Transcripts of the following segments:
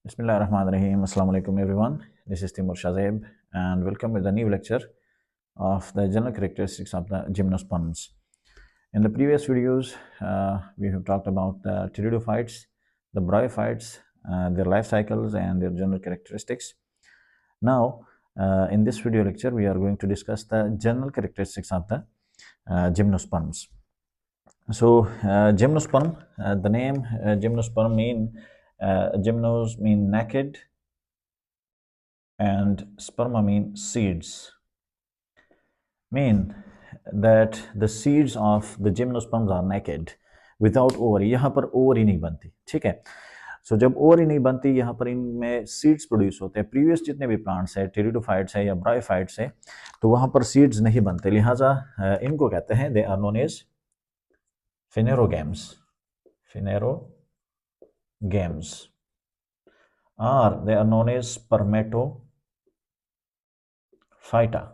Bismillahirrahmanirrahim. Assalamu alaikum everyone. This is Timur Shazeb and welcome with a new lecture of the general characteristics of the gymnosperms. In the previous videos, we have talked about the pteridophytes, the bryophytes, their life cycles and their general characteristics. Now, in this video lecture, we are going to discuss the general characteristics of the gymnosperms. So, gymnosperm, the name gymnosperm gymnos mean naked and sperma mean seeds. Mean that the seeds of the gymnosperms are naked without ovary. यहाँ पर ovary नहीं बनती, ठीक है. सो जब ovary नहीं बनती, यहाँ पर इनमें सीड्स प्रोड्यूस होते हैं. प्रीवियस जितने भी प्लांट्स है, टेरिडोफाइट्स है या ब्रायोफाइट्स है, तो वहाँ पर सीड्स नहीं बनते. लिहाजा इनको कहते हैं, they are known as phanerogames. Phanerogames. Or they are known as spermatophyta.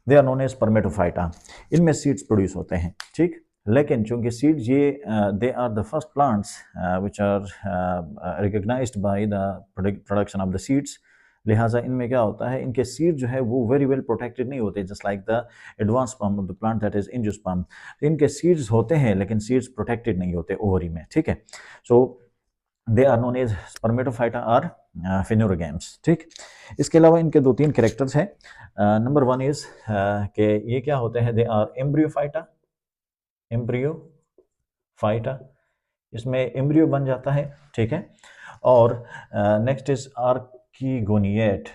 They are known as spermatophyta. इनमें सीड्स प्रोड्यूस होते हैं, ठीक. लेकिन चूंकि सीड्स ये they are the first plants which are recognized by the production of the seeds, लिहाजा इनमें क्या होता है, इनके सीड जो है वो वेरी वेल प्रोटेक्टेड नहीं होते, just like the advance sperm of the plant that is angiosperm. इनके सीड्स होते हैं लेकिन सीड्स प्रोटेक्टेड नहीं होते ओवरी में, ठीक है. So they are known as spermatophyta और phanerogames, ठीक. इसके अलावा इनके दो तीन कैरेक्टर्स हैं. नंबर वन इज कि ये क्या होते हैं, दे आर एम्ब्रियोफाइटा. इसमें एम्ब्रियो बन जाता है, ठीक है. और नेक्स्ट इज आर्कीगोनिएट,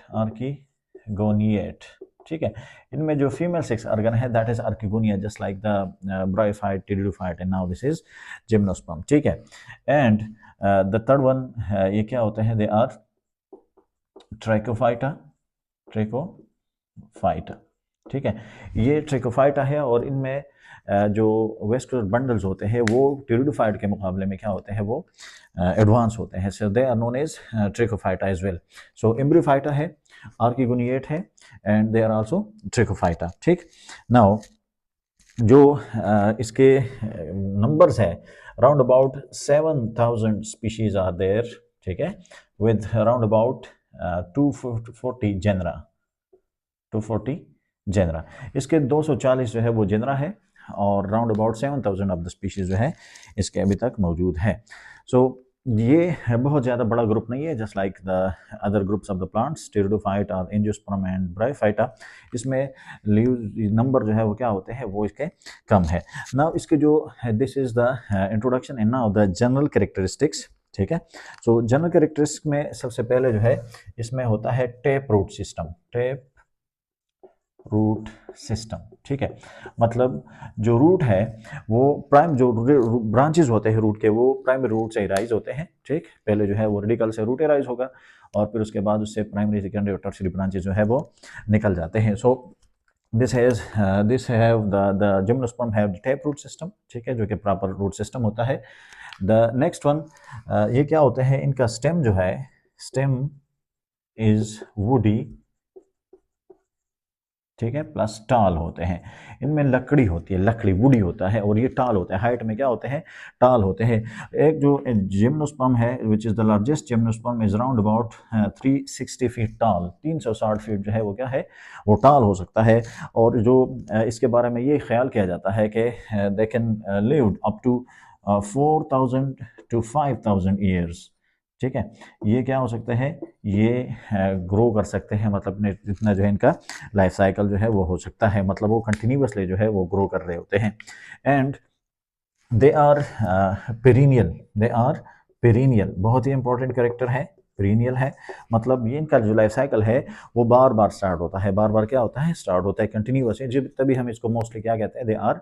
ठीक है. इनमें जो फीमेल सेक्स ऑर्गन है that is archegonia, just like the bryophyte, pteridophyte and now this is gymnosperm, ठीक है. एंड द थर्ड वन, ये क्या होते हैं, दे आर ट्रैकोफाइटा, ठीक है. ये ट्रैकोफाइटा है और इनमें जो वेस्कुलर बंडल्स होते हैं वो टेरिडोफाइट के मुकाबले में क्या होते हैं, वो एडवांस होते हैं. So they are known as tracheophyta as well. So embryophyta है, आर्कीगोनिएट है and they are also tracheophyta, ठीक. नाउ जो इसके नंबर्स है, round about 7000 species are there, ठीक है, विद राउंड अबाउट 240 जेनरा. इसके 240 जो है वो जेनरा है और round about 7000 of the species जो है इसके अभी तक मौजूद है. सो ये बहुत ज़्यादा बड़ा ग्रुप नहीं है, just like the other groups of the plants, pteridophyte और एंजियोस्पर्म एंड ब्रायोफाइटा. इसमें लीव नंबर जो है वो क्या होते हैं, वो इसके कम है. नाउ इसके जो this is the introduction and now the general characteristics, ठीक है. सो जनरल कैरेक्टरिस्टिक्स में सबसे पहले जो है इसमें होता है टैप रूट सिस्टम, ठीक है. मतलब जो रूट है वो जो ब्रांचेस होते हैं रूट के, वो प्राइमरी रूट से राइज होते हैं, ठीक. पहले जो है वो रेडिकल से रूट राइज होगा और फिर उसके बाद उससे प्राइमरी, सेकेंडरी और टर्शियरी ब्रांचेस जो है वो निकल जाते हैं. So this have the gymnosperm have the tap root system, ठीक है, जो कि प्रॉपर रूट सिस्टम होता है. द नेक्स्ट वन, ये क्या होते हैं, इनका स्टेम जो है, स्टेम इज वुडी, ठीक है, प्लस टाल होते हैं. इनमें लकड़ी होती है, लकड़ी वुडी होता है और ये टाल होता है. हाइट में क्या होते हैं, टाल होते हैं. एक जो जिम्नोस्पर्म है which is the largest gymnosperm is round about 360 feet टाल. 360 फीट जो है वो क्या है, वो टाल हो सकता है. और जो इसके बारे में ये ख्याल किया जाता है कि they can live up to 4000 to 5000 years, ठीक है. ये क्या हो सकते हैं, ये ग्रो कर सकते हैं, मतलब जितना जो है इनका लाइफ साइकिल जो है वो हो सकता है, मतलब वो कंटिन्यूसली जो है वो ग्रो कर रहे होते हैं. एंड दे आर पेरिनियल, बहुत ही इंपॉर्टेंट कैरेक्टर है, पेरिनियल है. मतलब ये इनका जो लाइफ साइकिल है वो बार बार स्टार्ट होता है, बार बार क्या होता है, स्टार्ट होता है कंटिन्यूस है. जब तभी हम इसको मोस्टली क्या कहते हैं, दे आर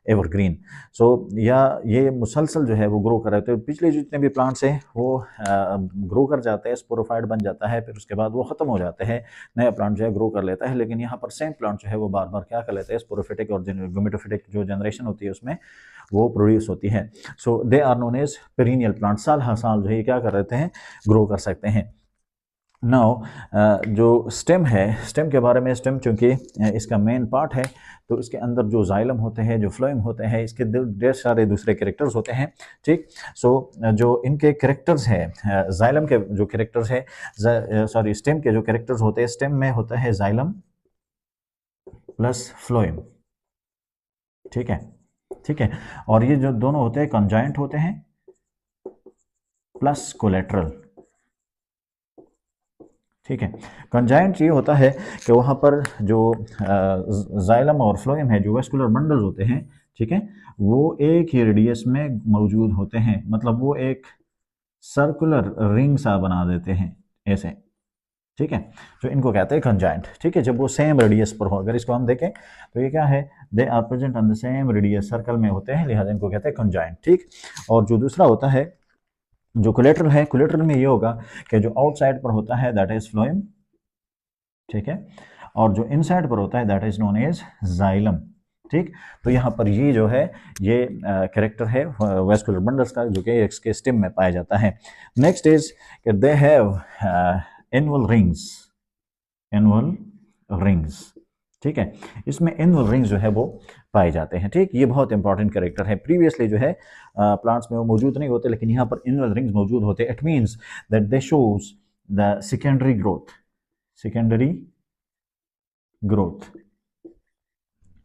एवरग्रीन. सो या ये मुसलसल जो है वो ग्रो कर रहे थे. पिछले जितने भी प्लांट्स हैं वो ग्रो कर जाते हैं, स्पोरोफाइट बन जाता है, फिर उसके बाद वो ख़त्म हो जाते हैं, नया प्लांट जो है ग्रो कर लेता है. लेकिन यहाँ पर सेम प्लांट जो है वो बार बार क्या कर लेते हैं, स्पोरोफिटिक और गेमेटोफिटिक जो जनरेशन होती है उसमें वो प्रोड्यूस होती है. So they are known as perennial plant. साल हर साल जो है क्या कर रहते हैं, ग्रो कर सकते हैं. नाउ जो स्टेम है, स्टेम के बारे में, स्टेम चूँकि इसका मेन पार्ट है, तो इसके अंदर जो जाइलम होते हैं, जो फ्लोएम होते हैं, इसके ढेर सारे दूसरे कैरेक्टर्स होते हैं, ठीक। सो जो इनके कैरेक्टर्स हैं, जाइलम के जो कैरेक्टर्स है, सॉरी स्टेम के जो कैरेक्टर्स होते हैं, स्टेम में होता है जाइलम प्लस फ्लोएम, ठीक है, ठीक है। और ये जो दोनों होते हैं कंजाइंट होते हैं प्लस कोलेट्रल, ठीक है। कंजाइंट ये होता है कि वहाँ पर जो जाइलम और फ्लोएम है, जो वेस्कुलर बंडल्स होते हैं, ठीक है, वो एक ही रेडियस में मौजूद होते हैं, मतलब वो एक सर्कुलर रिंग सा बना देते हैं ऐसे, ठीक है। तो इनको कहते हैं कंजाइंट, ठीक है, जब वो सेम रेडियस पर हो। अगर इसको हम देखें तो ये क्या है, they are present on the same radius, circle में होते हैं, लिहाजा इनको कहते हैं कंजाइंट, ठीक। और जो दूसरा होता है जो कोलेट्रल है, कोलेट्रल में ये होगा कि जो आउटसाइड पर होता है दैट इज फ्लोएम, ठीक है, और जो इनसाइड पर होता है that is known as xylem, ठीक। तो यहाँ पर ये जो है ये कैरेक्टर है वेस्कुलर बंडल्स का, जो कि इसके स्टेम में पाया जाता है। Next is they have annual rings, annual rings, ठीक है। इसमें एनुअल रिंग्स जो है वो पाए जाते हैं, ठीक। ये बहुत इंपॉर्टेंट कैरेक्टर है। प्रीवियसली जो है प्लांट्स में वो मौजूद नहीं होते, लेकिन यहाँ पर एनुअल रिंग्स मौजूद होते हैं। It means that they shows the secondary growth, secondary growth,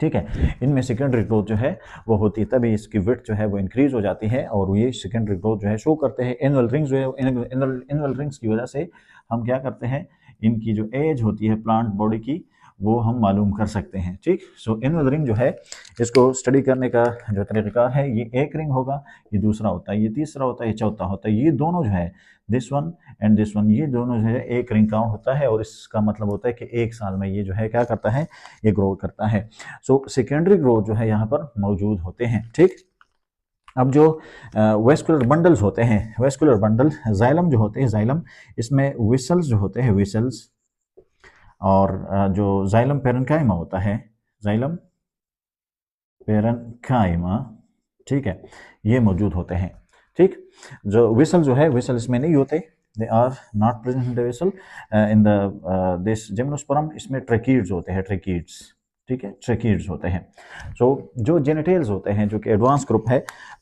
ठीक है। इनमें सेकेंडरी ग्रोथ जो है वो होती है, तभी इसकी विड्थ जो है वो इंक्रीज हो जाती है, और ये सेकेंडरी ग्रोथ जो है शो करते हैं। एनुअल रिंग्स जो है, एनुअल रिंग्स की वजह से हम क्या करते हैं, इनकी जो एज होती है प्लांट बॉडी की, वो हम मालूम कर सकते हैं, ठीक। सो एनुअल रिंग जो है, इसको स्टडी करने का जो तरीक़ाकार है, ये एक रिंग होगा, ये दूसरा होता है, ये तीसरा होता है, ये चौथा होता है। ये दोनों जो है this one and this one, ये दोनों जो है एक रिंग का होता है, और इसका मतलब होता है कि एक साल में ये जो है क्या करता है, ये ग्रो करता है। सो सेकेंडरी ग्रोथ जो है यहाँ पर मौजूद होते हैं, ठीक। अब जो वेस्कुलर बंडल्स होते हैं, वेस्कुलर बंडल जाइलम जो होते हैं, जाइलम इसमें विसल्स जो होते हैं, विसल्स, और जो जाइलम पेरेन्काइमा होता है, जाइलम पेरेन्काइमा, ठीक है, ये मौजूद होते हैं, ठीक। जो विसल जो है, विसल इसमें नहीं होते, they are not present in the vessel in the this gymnosperm. इसमें ट्रैकीड्स होते हैं, ट्रैकीड्स, ठीक है, ट्रैकीड्स होते हैं। सो जो जेनिटेल्स होते हैं, जो कि एडवांस ग्रुप है,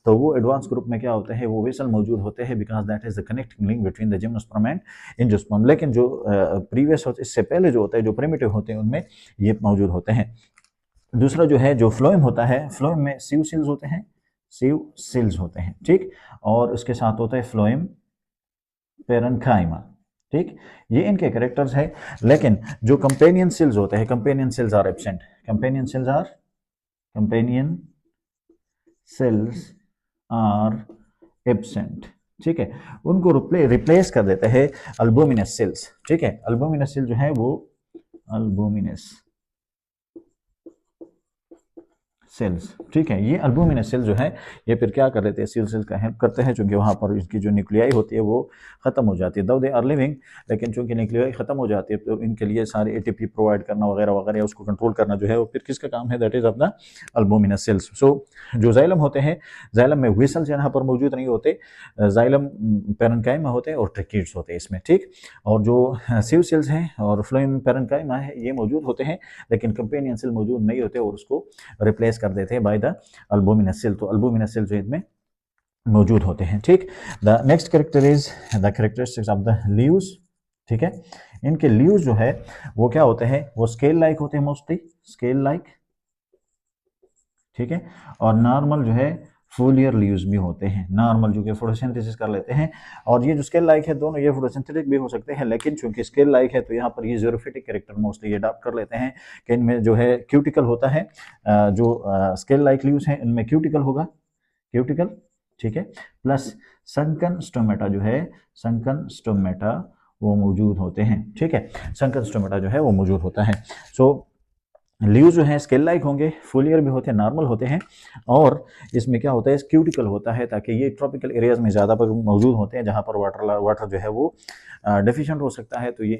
तो वो एडवांस ग्रुप में क्या होते हैं, वो वेसल मौजूद होते हैं, because that is the connecting link between the gymnosperm and angiosperm. लेकिन जो प्रीवियस होते, इससे पहले जो होता है, जो प्रिमिटिव होते हैं, उनमें ये मौजूद होते हैं। दूसरा जो है, जो फ्लोएम होता है, फ्लोएम में सीव सेल्स होते हैं, सीव सेल्स होते हैं, ठीक। और उसके साथ होता है फ्लोएम पेरेन्काइमा, ठीक। ये इनके कैरेक्टर्स है। लेकिन जो कंपेनियन सेल्स होते हैं, companion cells are absent, companion cells are, companion cells are absent, ठीक है। उनको रिप्लेस कर देते हैं अल्बुमिनस सेल्स, ठीक है। अल्बुमिनस सेल जो है वो अल्बुमिनस सेल्स, ठीक है। ये अल्बुमिनस सेल जो है, ये फिर क्या कर लेते हैं, सील सेल्स का हेल्प करते हैं, चूंकि वहाँ पर इसकी जो न्यूक्लियाई होती है वो खत्म हो जाती है, दो दे आर लिविंग, लेकिन चूंकि न्यूक्लियाई खत्म हो जाती है, तो इनके लिए सारे एटीपी प्रोवाइड करना वगैरह वगैरह, उसको कंट्रोल करना जो है वो फिर किसका काम है, that is of the albuminous cells. So जो जाइलम होते हैं, जाइलम में व्हीसल्स यहाँ पर मौजूद नहीं होते, जाइलम पेरेन्काइमा होते हैं और ट्रैकीड्स होते हैं इसमें, ठीक। और जो सीव सेल्स हैं और फ्लोएम पेरेन्काइमा है, ये मौजूद होते हैं, लेकिन कंपेनियन सेल मौजूद नहीं होते, और उसको रिप्लेस कर देते हैं बाय द अल्बुमिनस सेल। तो अल्बुमिनस सेल जो इनमें मौजूद होते हैं, ठीक। The next character is the characteristics of the leaves, ठीक है। इनके लीव्स जो है वो क्या होते हैं, वो स्केल लाइक होते हैं, मोस्टली स्केल लाइक, ठीक है। और नॉर्मल जो है फोलियर लीव्स भी होते हैं, नॉर्मल जो कि फोटोसिंथेसिस कर लेते हैं। और ये जो स्केल लाइक है, दोनों ये फोटोसिंथेटिक भी हो सकते हैं, लेकिन चूंकि स्केल लाइक है तो यहाँ पर ये ज़ीरोफिटिक कैरेक्टर मोस्टली ये अडॉप्ट कर लेते हैं कि इनमें जो है क्यूटिकल होता है, जो स्केल लाइक लीव्स हैं इनमें क्यूटिकल होगा, क्यूटिकल, ठीक है, प्लस संकन स्टोमेटा जो है, संकन स्टोमेटा वो मौजूद होते हैं, ठीक है। संकन स्टोमेटा जो है वो मौजूद होता है। सो लीव जो है स्केल लाइक होंगे, फोलियर भी होते हैं, नॉर्मल होते हैं, और इसमें क्या होता है, क्यूटिकल होता है, ताकि ये ट्रॉपिकल एरियाज में ज़्यादा पर मौजूद होते हैं, जहाँ पर वाटर जो है वो डेफिशिएंट हो सकता है। तो ये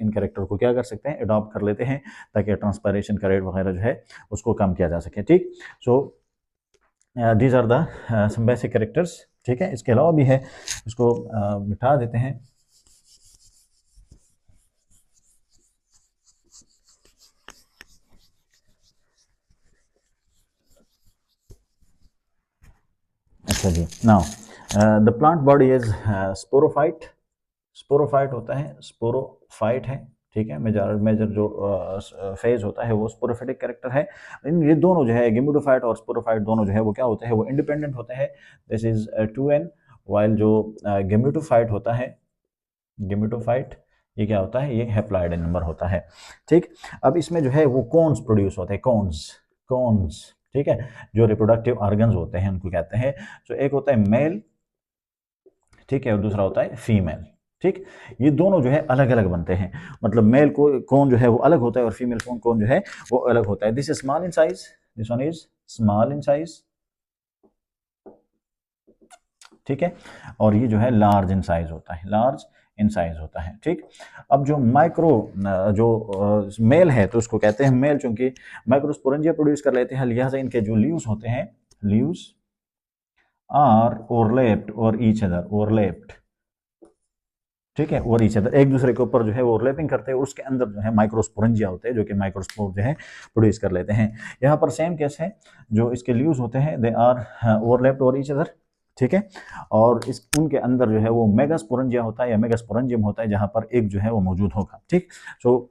इन कैरेक्टर को क्या कर सकते हैं, अडॉप्ट कर लेते हैं, ताकि ट्रांसपायरेशन का रेट वगैरह जो है उसको कम किया जा सके, ठीक। So these are the some basic characters, ठीक है। इसके अलावा भी है, इसको मिटा देते हैं। अच्छा जी, now the plant body is sporophyte. Sporophyte होता है, स्पोरोफाइट है, ठीक है। मेजर मेजर जो फेज होता है वो स्पोरोफाइटिक कैरेक्टर है। इन ये दोनों जो है गेमिटोफाइट और स्पोरोफाइट दोनों जो है वो क्या होते हैं, वो इंडिपेंडेंट होते हैं। दिस इज 2n, वाइल जो गेमिटोफाइट होता है, गेमिटोफाइट ये क्या होता है, ये हैप्लॉइड नंबर होता है, ठीक। अब इसमें जो है वो कॉन्स प्रोड्यूस होते हैं, कॉन्स, कॉन्स, ठीक है। जो रिप्रोडक्टिव ऑर्गन्स होते हैं उनको कहते हैं। तो एक होता है मेल, ठीक है, और दूसरा होता है फीमेल, ठीक। ये दोनों जो है अलग अलग बनते हैं, मतलब मेल को कौन जो है वो अलग होता है और फीमेल कौन कौन जो है वो अलग होता है। This is small in size, this one is small in size, ठीक है। और ये जो है लार्ज इन साइज होता है, लार्ज इन साइज होता है, ठीक। अब जो माइक्रो जो मेल है तो उसको कहते हैं मेल, चूंकि माइक्रोस्पोरेंजिया प्रोड्यूस कर लेते हैं, लिहाजा इनके जो लीव्स होते हैं, लीव्स आर ओवरलैप्ड और ईच अदर, ओवरलैप्ड, ठीक है, और ईच अदर, एक दूसरे के ऊपर जो है वो ओवरलैपिंग करते हैं, उसके अंदर जो है माइक्रोस्पोरेंजिया होते हैं जो कि माइक्रोस्पोर जो है प्रोड्यूस कर लेते हैं। यहाँ पर सेम केस है, जो इसके लीव्स होते हैं दे आर ओवरलैप्ड और ईच अदर, ठीक है। और इस उनके अंदर जो है वो मेगास्पोरेंजिया होता है या मेगास्पोरेंजियम होता है, जहां पर एक जो है वो मौजूद होगा, ठीक। सो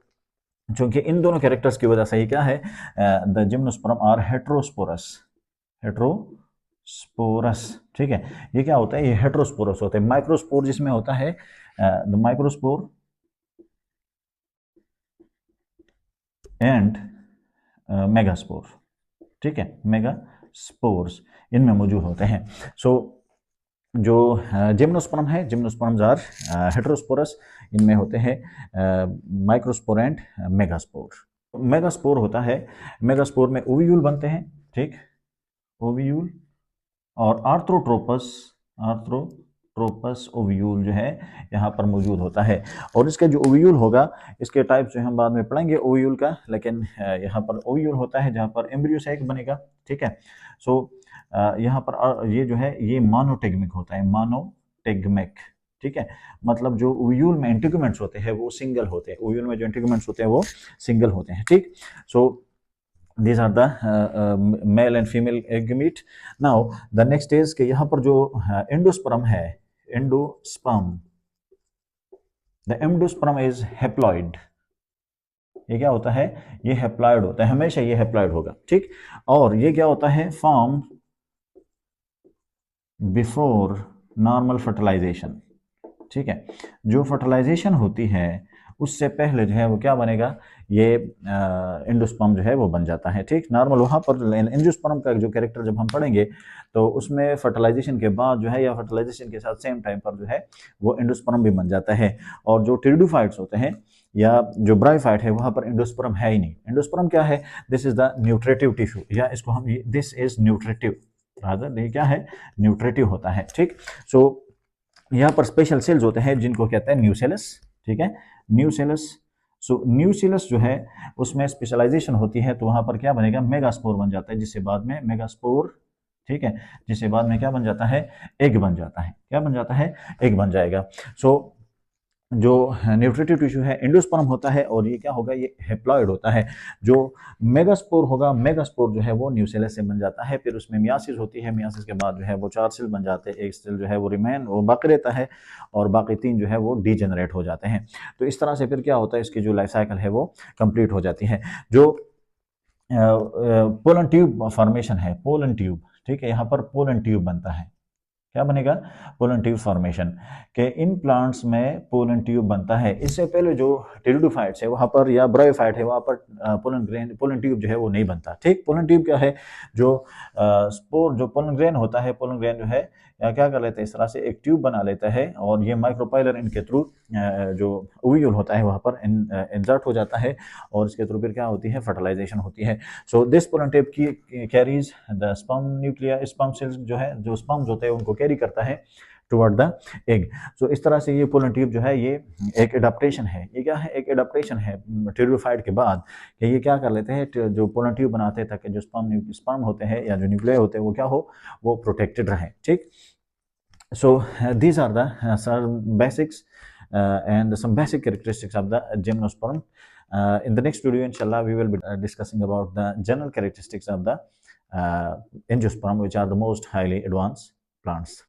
चूंकि इन दोनों कैरेक्टर्स की वजह से ये क्या है, the gymnosperm are heterosporous, heterosporous, ठीक है। ये क्या होता है, ये हेट्रोस्पोरस होते हैं। माइक्रोस्पोर जिसमें होता है द माइक्रोस्पोर एंड मेगास्पोर, ठीक है, मेगास्पोर्स इनमें मौजूद होते हैं। सो जो जिम्नोस्पर्म है, जिम्नोस्पर्म्स आर हेट्रोस्पोरस, इनमें होते हैं माइक्रोस्पोर एंड मेगास्पोर। मेगास्पोर होता है, मेगास्पोर में ओव्यूल बनते हैं, ठीक, ओव्यूल, और आर्थ्रोट्रोपस, आर्थ्रोट्रोपस ओव्यूल जो है यहाँ पर मौजूद होता है। और इसका जो ओव्यूल होगा, इसके टाइप जो हम बाद में पढ़ेंगे ओव्यूल का, लेकिन यहाँ पर ओव्यूल होता है जहाँ पर एम्ब्रियो सैक बनेगा, ठीक है। सो यहाँ पर ये जो है ये मोनोटेगमिक होता है, मोनोटेगमिक, ठीक है। मतलब जो ओव्यूल में इंटीग्यूमेंट्स होते हैं वो सिंगल होते हैं, ओव्यूल में जो इंटीग्यूमेंट्स होते हैं वो सिंगल होते हैं, ठीक। सो these are the male and female egg meat. Now the next is कि यहाँ पर जो एंडोस्पर्म है, endosperm, the endosperm is haploid, ये क्या होता है, ये हैप्लॉइड होता है, हमेशा ये हैप्लॉइड होगा, ठीक। और ये क्या होता है, फॉर्म बिफोर नॉर्मल फर्टिलाइजेशन, ठीक है। जो फर्टिलाइजेशन होती है उससे पहले जो है वो क्या बनेगा, ये एंडोस्पर्म जो है वो बन जाता है, ठीक। नॉर्मल वहाँ पर एंडोस्पर्म का जो कैरेक्टर जब हम पढ़ेंगे तो उसमें फर्टिलाइजेशन के बाद जो है या फर्टिलाइजेशन के साथ सेम टाइम पर जो है वो एंडोस्पर्म भी बन जाता है। और जो टेरिडोफाइट्स होते हैं या जो ब्रायोफाइट है वहाँ पर एंडोस्पर्म है ही नहीं। एंडोस्पर्म क्या है, this is the nutritive tissue, या इसको हम दिस इज न्यूट्रेटिव, रादर ये क्या है, न्यूट्रेटिव होता है, ठीक। सो यहाँ पर स्पेशल सेल्स होते हैं जिनको कहते हैं न्यूसेलस, ठीक है, न्यूसेलस। सो न्यूसेलस जो है उसमें स्पेशलाइजेशन होती है, तो वहां पर क्या बनेगा, मेगास्पोर बन जाता है, जिससे बाद में मेगास्पोर, ठीक है, जिससे बाद में क्या बन जाता है, एग बन जाता है, क्या बन जाता है, एग बन जाएगा। सो जो न्यूट्रेटिव टिश्यू है एंडोस्पर्म होता है, और ये क्या होगा, ये हैप्लॉइड होता है। जो मेगास्पोर होगा, मेगास्पोर जो है वो न्यूसेलस से बन जाता है, फिर उसमें मियासिस होती है, मियासिस के बाद जो है वो 4 सेल बन जाते हैं, एक सेल जो है वो रिमेन, वो बाकी रहता है, और बाकी 3 जो है वो डीजेनरेट हो जाते हैं। तो इस तरह से फिर क्या होता है, इसकी जो लाइफ साइकिल है वो कंप्लीट हो जाती है। जो पोलन ट्यूब फॉर्मेशन है, पोलन ट्यूब, ठीक है, यहाँ पर पोलन ट्यूब बनता है, क्या बनेगा, पोलन ट्यूब फॉर्मेशन, के इन प्लांट्स में पोलन ट्यूब बनता है। इससे पहले जो टेरिडोफाइट्स है वहाँ पर या ब्रायोफाइट है वहाँ पर पोलन ट्यूब जो है वो नहीं बनता, ठीक। पोलन ट्यूब क्या है, जो स्पोर, जो पोलन ग्रेन होता है, पोलन ग्रेन जो है या क्या कर लेते हैं, इस तरह से एक ट्यूब बना लेता है, और ये माइक्रोपाइलर इनके थ्रू जो ओव्यूल होता है वहाँ पर इंसर्ट हो जाता है, और इसके थ्रू फिर क्या होती है, फर्टिलाइजेशन होती है। सो दिस पोलन ट्यूब की carries the sperm nuclei, sperm cells जो है, जो स्पर्म्स होते हैं उनको कैरी करता है टुवर्ड द एग। सो इस तरह से ये पोलन ट्यूब जो है ये एक एडाप्टेशन है, ये क्या है, एक एडाप्टेशन है टेरिडोफाइट के बाद, कि ये क्या कर लेते हैं, जो पोलन ट्यूब बनाते हैं ताकि जो स्पर्म होते हैं या जो न्यूक्लिया होते हैं वो क्या हो, वो प्रोटेक्टेड रहे, ठीक। So these are the some basics and some basic characteristics of the gymnosperm. In the next video, inshallah, we will be discussing about the general characteristics of the angiosperm, which are the most highly advanced. plants.